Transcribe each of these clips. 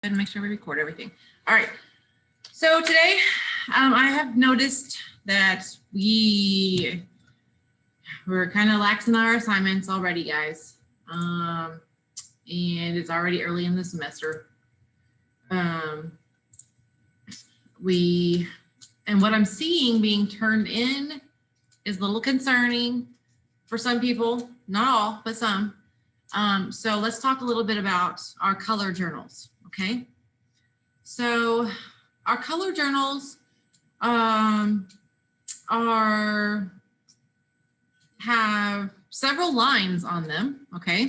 and make sure we record everything. All right. So today I have noticed that we're kind of lax in our assignments already, guys. And it's already early in the semester. And what I'm seeing being turned in is a little concerning for some people, not all, but some. So let's talk a little bit about our color journals, okay? So our color journals have several lines on them, okay?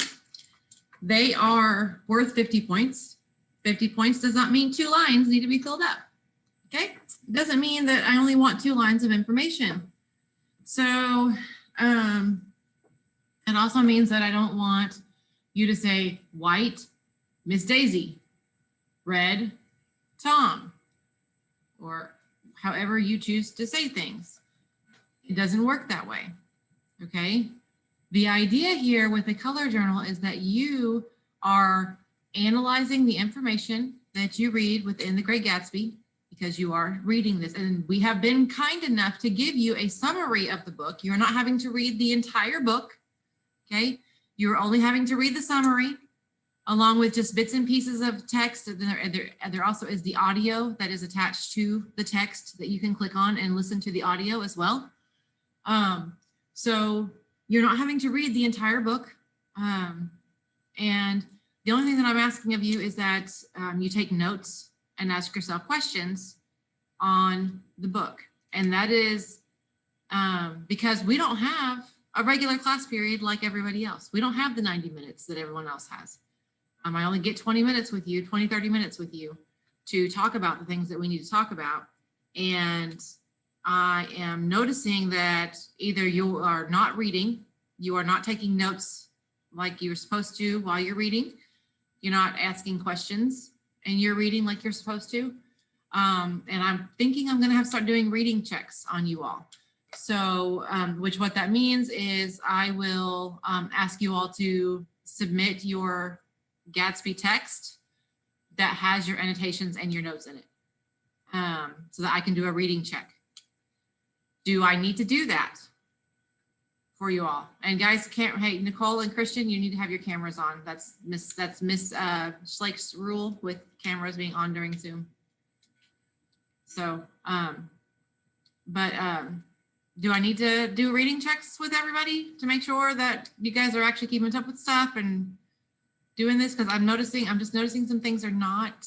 They are worth 50 points. 50 points does not mean 2 lines need to be filled up, okay? It doesn't mean that I only want 2 lines of information. So it also means that I don't want you to say white, Miss Daisy, red, Tom, or however you choose to say things. It doesn't work that way, okay? The idea here with the color journal is that you are analyzing the information that you read within The Great Gatsby, because you are reading this, and we have been kind enough to give you a summary of the book. You're not having to read the entire book, okay? You're only having to read the summary along with just bits and pieces of text. There also is the audio that is attached to the text that you can click on and listen to the audio as well. So you're not having to read the entire book. And the only thing that I'm asking of you is that you take notes and ask yourself questions on the book. And that is because we don't have a regular class period like everybody else. We don't have the 90 minutes that everyone else has. I only get 20 minutes with you, 20, 30 minutes with you to talk about the things that we need to talk about. And I am noticing that either you are not reading, you are not taking notes like you're supposed to while you're reading, you're not asking questions, and you're reading like you're supposed to. And I'm thinking I'm going to start doing reading checks on you all. So, what that means is I will ask you all to submit your Gatsby text that has your annotations and your notes in it, so that I can do a reading check. Do I need to do that for you all? And guys, hey, Nicole and Christian, you need to have your cameras on. That's Miss Schlake's rule with cameras being on during Zoom. So, do I need to do reading checks with everybody to make sure that you guys are actually keeping up with stuff and doing this? Because I'm just noticing some things are not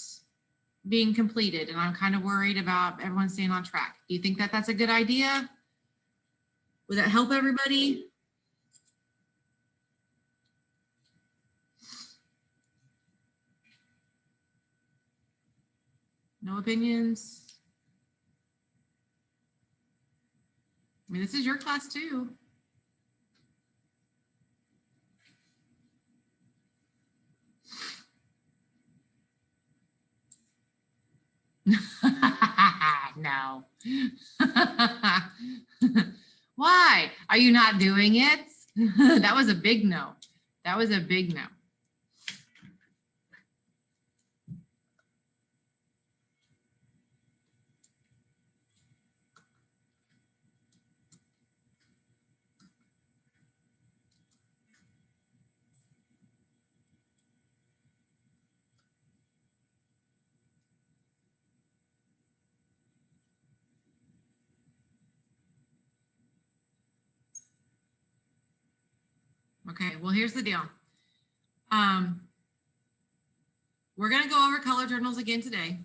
being completed, and I'm kind of worried about everyone staying on track. Do you think that that's a good idea? Would that help everybody? No opinions? I mean, this is your class too. No. Why? Are you not doing it? That was a big no. That was a big no. Okay, well, here's the deal. We're going to go over color journals again today.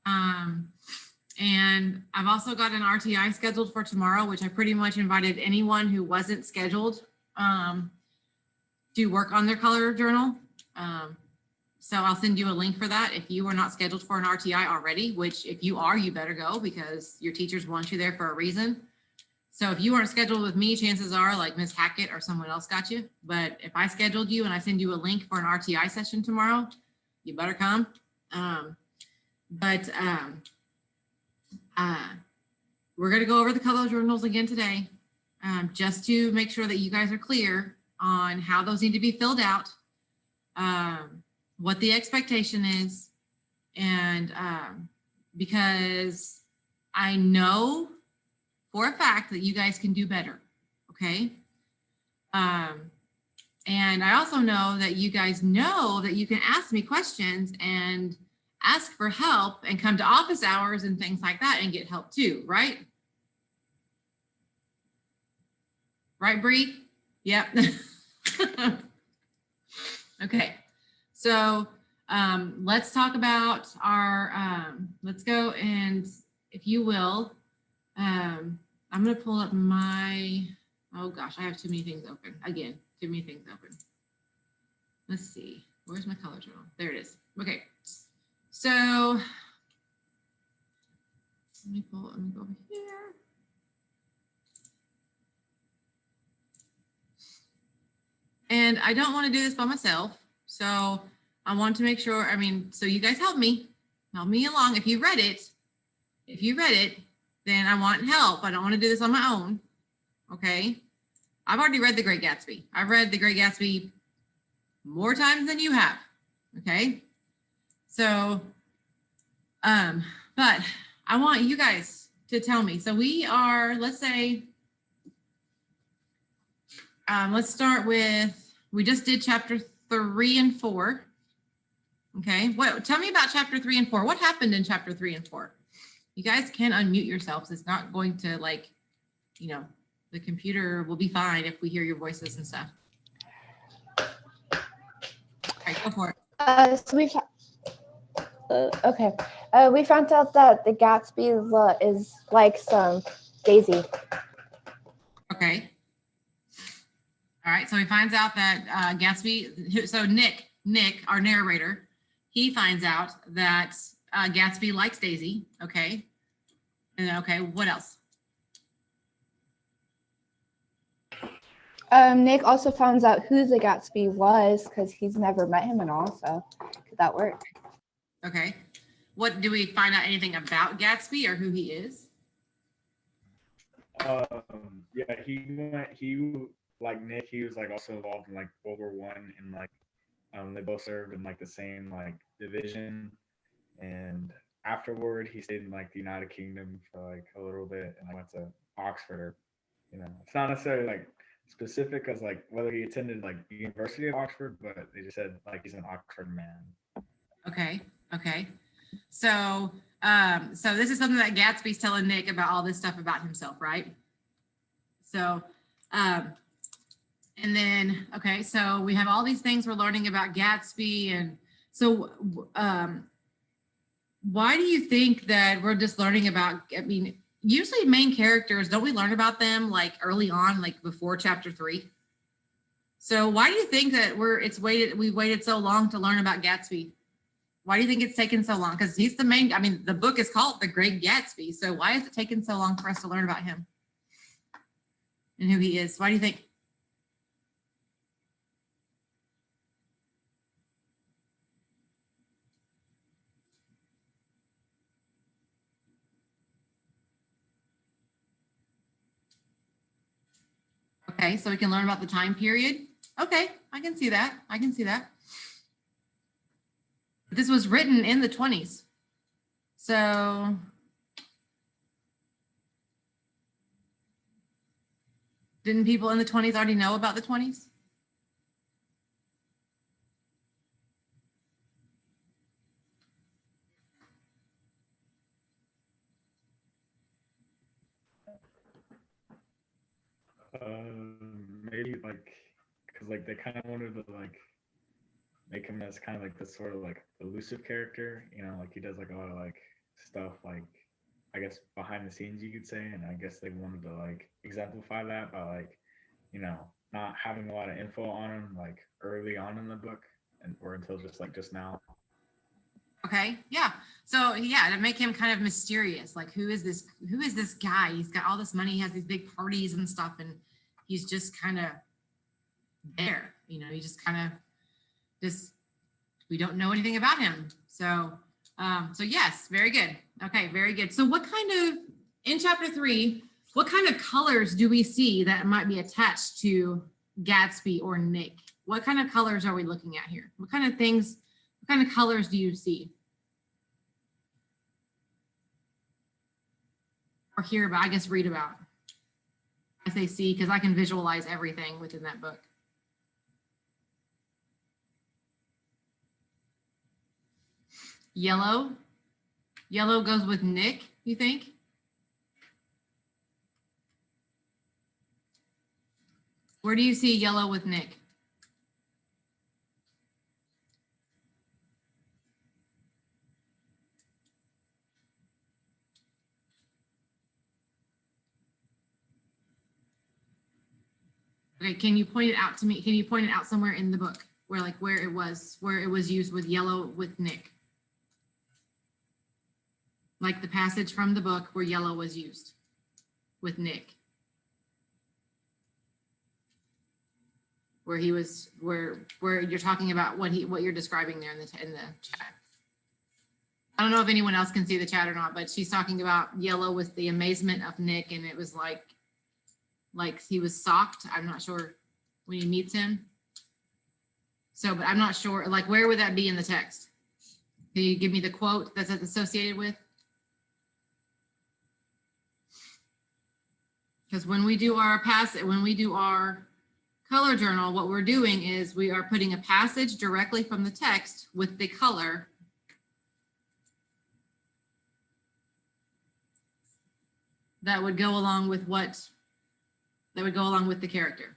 And I've also got an RTI scheduled for tomorrow, which I pretty much invited anyone who wasn't scheduled to work on their color journal. So I'll send you a link for that if you are not scheduled for an RTI already, which if you are, you better go because your teachers want you there for a reason. So if you weren't scheduled with me, chances are like Ms. Hackett or someone else got you. But if I scheduled you and I send you a link for an RTI session tomorrow, you better come. We're going to go over the color journals again today, just to make sure that you guys are clear on how those need to be filled out, what the expectation is, And because I know for a fact that you guys can do better, okay? And I also know that you guys know that you can ask me questions and ask for help and come to office hours and things like that and get help too, right? Right, Bree? Yep. Okay, so let's talk about our, let's go and if you will, I'm gonna pull up my, oh gosh, I have too many things open. Again, too many things open. Let's see, where's my color journal? There it is. Okay, so let me go over here. And I don't want to do this by myself. So I want to make sure, I mean, so you guys help me along. If you read it, then I want help. I don't want to do this on my own. Okay. I've already read The Great Gatsby. I've read The Great Gatsby more times than you have. Okay. So, but I want you guys to tell me. So we are, let's say, let's start with, we just did chapter 3 and 4. Okay, tell me about chapter 3 and 4. What happened in chapter 3 and 4? You guys can unmute yourselves. It's not going to like, you know, the computer will be fine if we hear your voices and stuff. Okay, go for it. So we've, we found out that the Gatsby is like some Daisy. Okay. All right, so he finds out that Gatsby, so Nick, our narrator, he finds out that Gatsby likes Daisy, okay? And okay, what else? Nick also finds out who the Gatsby was because he's never met him and all, so could that work? Okay. What, do we find out anything about Gatsby or who he is? Yeah, he like Nick, he was like also involved in like World War I and like they both served in like the same like division, and afterward he stayed in like the United Kingdom for like a little bit and I went to Oxford. You know, it's not necessarily like specific as like whether he attended like the University of Oxford, but they just said like he's an Oxford man. Okay. So so this is something that Gatsby's telling Nick about all this stuff about himself, right? So and then, okay, so we have all these things we're learning about Gatsby. And so why do you think that we're just learning about, I mean, usually main characters, don't we learn about them like early on, like before chapter 3? So why do you think that we've waited so long to learn about Gatsby? Why do you think it's taken so long? Because he's the main, I mean, the book is called The Great Gatsby. So why is it taking so long for us to learn about him and who he is? Why do you think? Okay, so we can learn about the time period. Okay, I can see that. This was written in the 20s. So didn't people in the 20s already know about the 20s? Maybe like because like they kind of wanted to like make him as kind of like this sort of like elusive character, you know, like he does like a lot of like stuff like I guess behind the scenes you could say, and I guess they wanted to like exemplify that by like, you know, not having a lot of info on him like early on in the book and or until just now. Okay, yeah. So yeah, to make him kind of mysterious, like who is this guy? He's got all this money, he has these big parties and stuff, and he's just kind of there, you know, he just kind of we don't know anything about him. So so yes, very good. Okay, very good. So what kind of, in chapter 3, what kind of colors do we see that might be attached to Gatsby or Nick? What kind of colors are we looking at here? What kind of colors do you see? or hear about, I guess read about. I say see because I can visualize everything within that book. Yellow. Yellow goes with Nick, you think? Where do you see yellow with Nick? Okay, can you point it out to me? Can you point it out somewhere in the book where it was used with yellow with Nick? Like the passage from the book where yellow was used with Nick. Where he was, where you're talking about what you're describing there in the chat. I don't know if anyone else can see the chat or not, but she's talking about yellow with the amazement of Nick, and it was like he was socked. I'm not sure when he meets him. So, but I'm not sure, like, where would that be in the text? Can you give me the quote that's associated with? Because when we do our color journal, what we're doing is we are putting a passage directly from the text with the color that would go along with the character.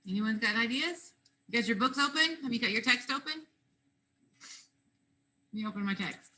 Anyone's got ideas? You got your books open? Have you got your text open? Let me open my text.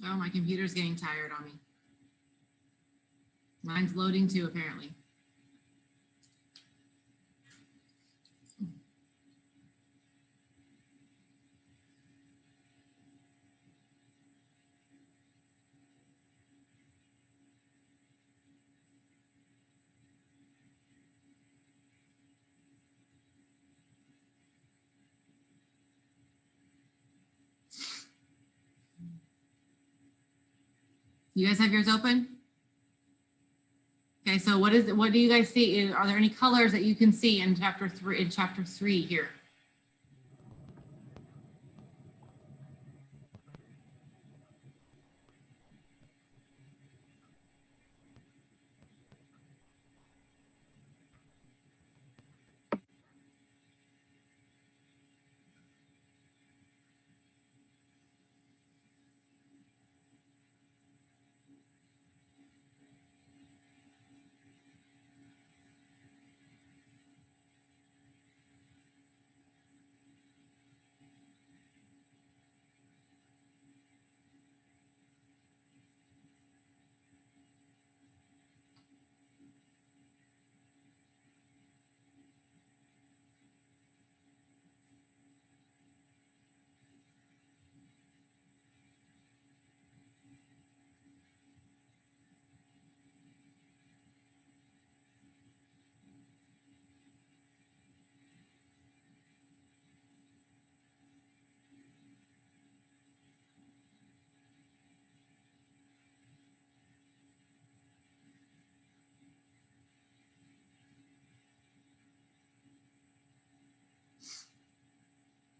Oh, my computer's getting tired on me. Mine's loading too, apparently. You guys have yours open? Okay, so what do you guys see? Are there any colors that you can see in chapter 3 here?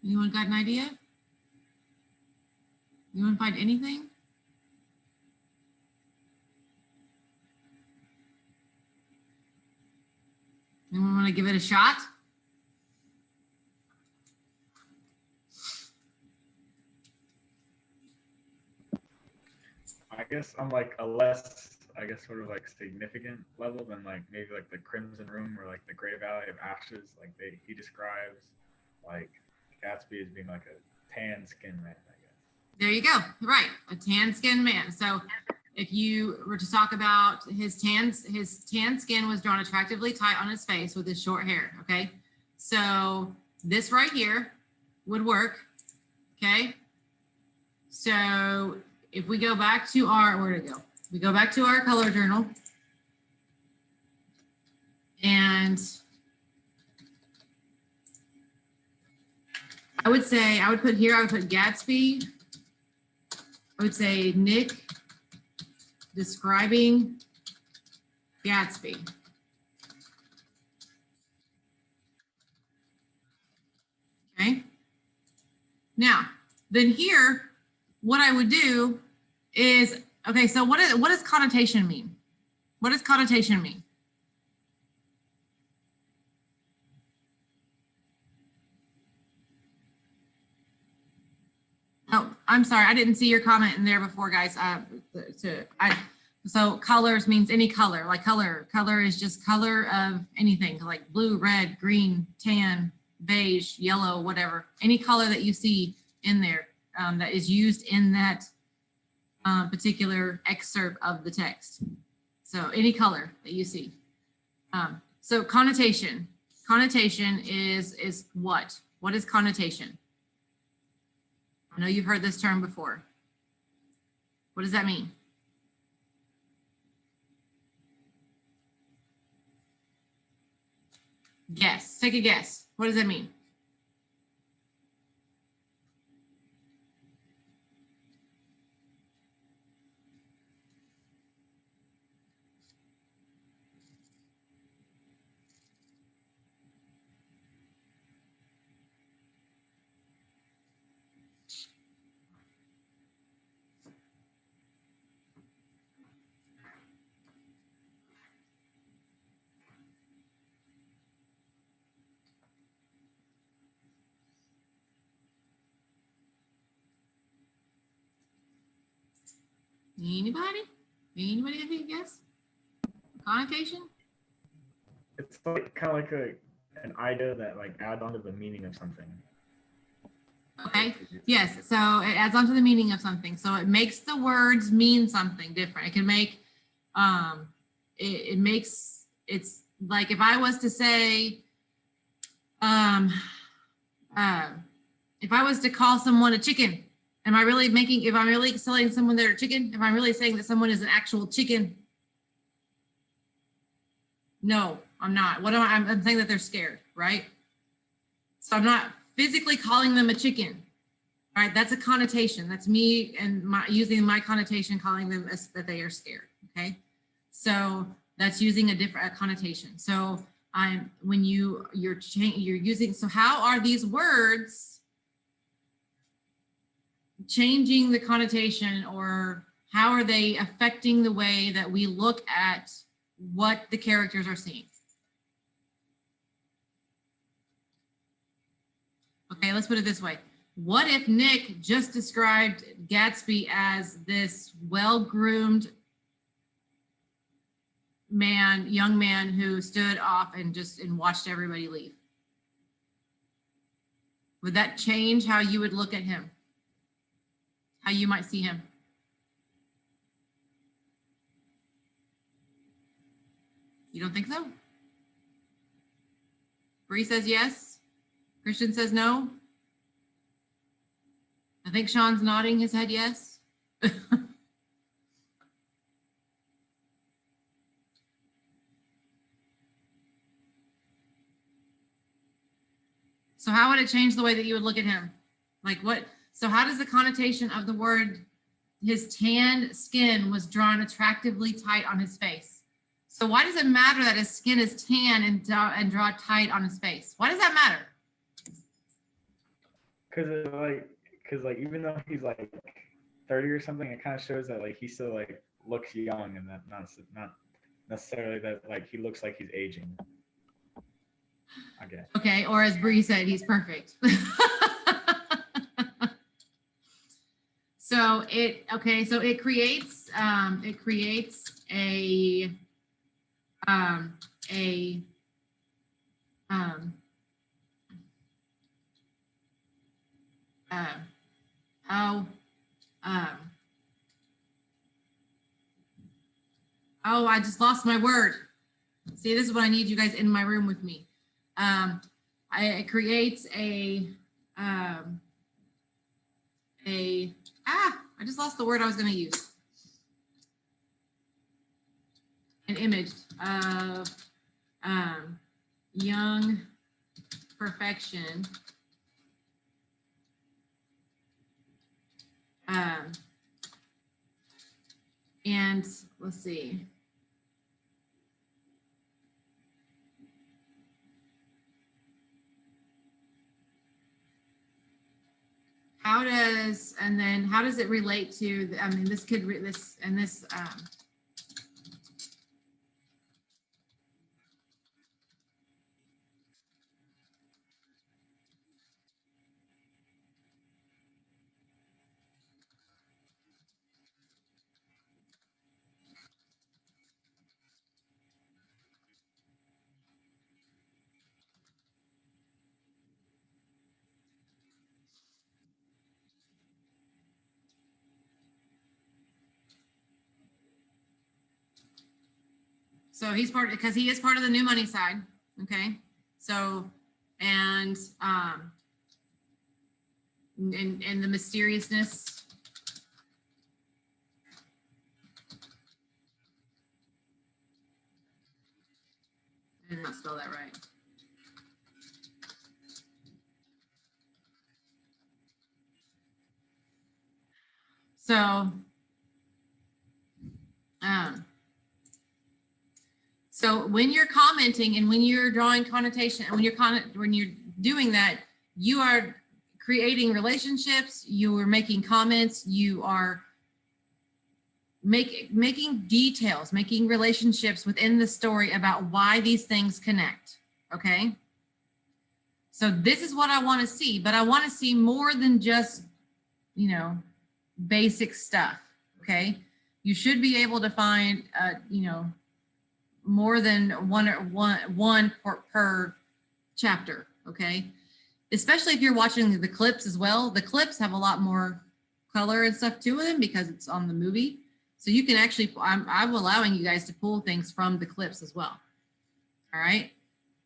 Anyone got an idea? Anyone find anything? Anyone want to give it a shot? I guess on like a less, I guess sort of like significant level than like maybe like the Crimson Room or like the Grey Valley of Ashes. Like he describes like Gatsby as being like a tan skinned man, I guess. There you go. Right, a tan skinned man. So if you were to talk about his tan skin was drawn attractively tight on his face with his short hair. Okay, so this right here would work. Okay, so if we go back to our, where to go? We go back to our color journal, and I would say, I would put here, I would put Gatsby. I would say Nick describing Gatsby. Okay. Now, then here, what I would do is, okay, so what does connotation mean? What does connotation mean? Oh, I'm sorry, I didn't see your comment in there before, guys. So colors means any color, like color. Color is just color of anything, like blue, red, green, tan, beige, yellow, whatever. Any color that you see in there that is used in that particular excerpt of the text. So any color that you see. So connotation. Connotation is what? What is connotation? I know you've heard this term before. What does that mean? Guess. Take a guess. What does that mean? Anybody? Anybody have a guess? Connotation? It's like kind of like an idea that like adds on to the meaning of something. Okay. Yes. So it adds on to the meaning of something. So it makes the words mean something different. It can make, it makes, it's like if I was to say, if I was to call someone a chicken, am I really making, if I'm really selling someone they're a chicken, am I really saying that someone is an actual chicken? No, I'm not. What am I? I'm saying that they're scared, right? So I'm not physically calling them a chicken. All right, that's a connotation. That's me and my using my connotation, calling them as that they are scared. Okay, so that's using a different connotation. So when you're using. So how are these words changing the connotation, or how are they affecting the way that we look at what the characters are seeing? Okay, let's put it this way. What if Nick just described Gatsby as this well-groomed man, young man who stood off and watched everybody leave? Would that change how you would look at him? How you might see him? You don't think so? Bree says yes. Christian says no. I think Sean's nodding his head yes. So how would it change the way that you would look at him? Like what? So how does the connotation of the word, his tan skin was drawn attractively tight on his face? So why does it matter that his skin is tan and draw tight on his face? Why does that matter? cause like even though he's like 30 or something, it kind of shows that like he still like looks young, and that not necessarily that like he looks like he's aging. I guess. Okay, or as Bree said, he's perfect. So it creates a um a um oh oh, I just lost my word. See, this is what I need you guys in my room with me. It creates I just lost the word I was going to use. An image of young perfection. And let's see. How does it relate to, I mean, this could, this, and this, so he's because he is part of the new money side. Okay. So, and the mysteriousness. I did not spell that right. So when you're commenting and when you're drawing connotation and when you're doing that, you are creating relationships, you are making comments, you are making details, making relationships within the story about why these things connect. Okay. So this is what I want to see, but I want to see more than just, basic stuff. Okay. You should be able to find, more than one per chapter. Okay. Especially if you're watching the clips as well. The clips have a lot more color and stuff to them because it's on the movie. So you can actually, I'm allowing you guys to pull things from the clips as well. All right.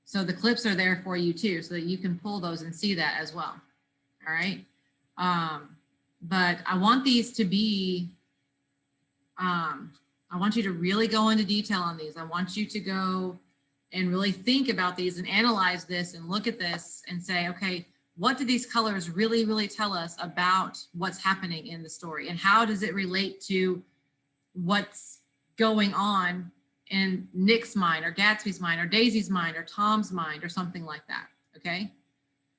So the clips are there for you too, so that you can pull those and see that as well. All right. But I want these to be, I want you to really go into detail on these. I want you to go and really think about these and analyze this and look at this and say, okay, what do these colors really, really tell us about what's happening in the story? And how does it relate to what's going on in Nick's mind or Gatsby's mind or Daisy's mind or Tom's mind or something like that, okay?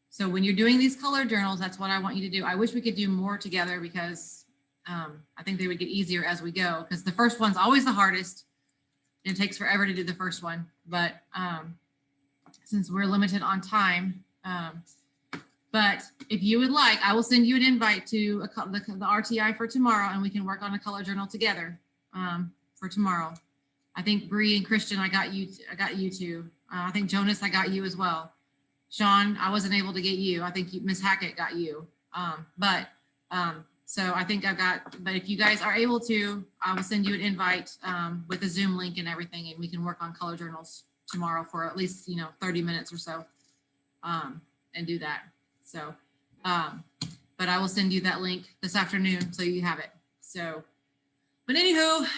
So when you're doing these color journals, that's what I want you to do. I wish we could do more together because I think they would get easier as we go, because the first one's always the hardest. It takes forever to do the first one, but since we're limited on time, but if you would like, I will send you an invite to the RTI for tomorrow, and we can work on a color journal together for tomorrow. I think Bree and Christian, I got you two. I think Jonas, I got you as well. Sean, I wasn't able to get you. I think Miss Hackett got you. So I think but if you guys are able to, I will send you an invite with a Zoom link and everything, and we can work on color journals tomorrow for at least, 30 minutes or so and do that. So, but I will send you that link this afternoon so you have it. So, but anywho,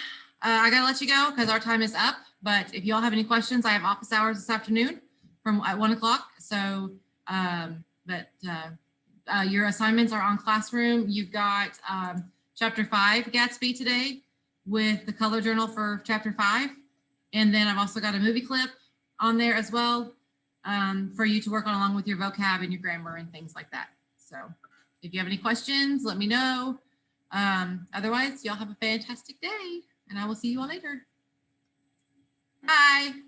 I gotta let you go because our time is up. But if y'all have any questions, I have office hours this afternoon at 1 o'clock. So, your assignments are on Classroom. You've got chapter 5 Gatsby today with the color journal for chapter 5. And then I've also got a movie clip on there as well for you to work on along with your vocab and your grammar and things like that. So if you have any questions, let me know. Otherwise, y'all have a fantastic day, and I will see you all later. Bye.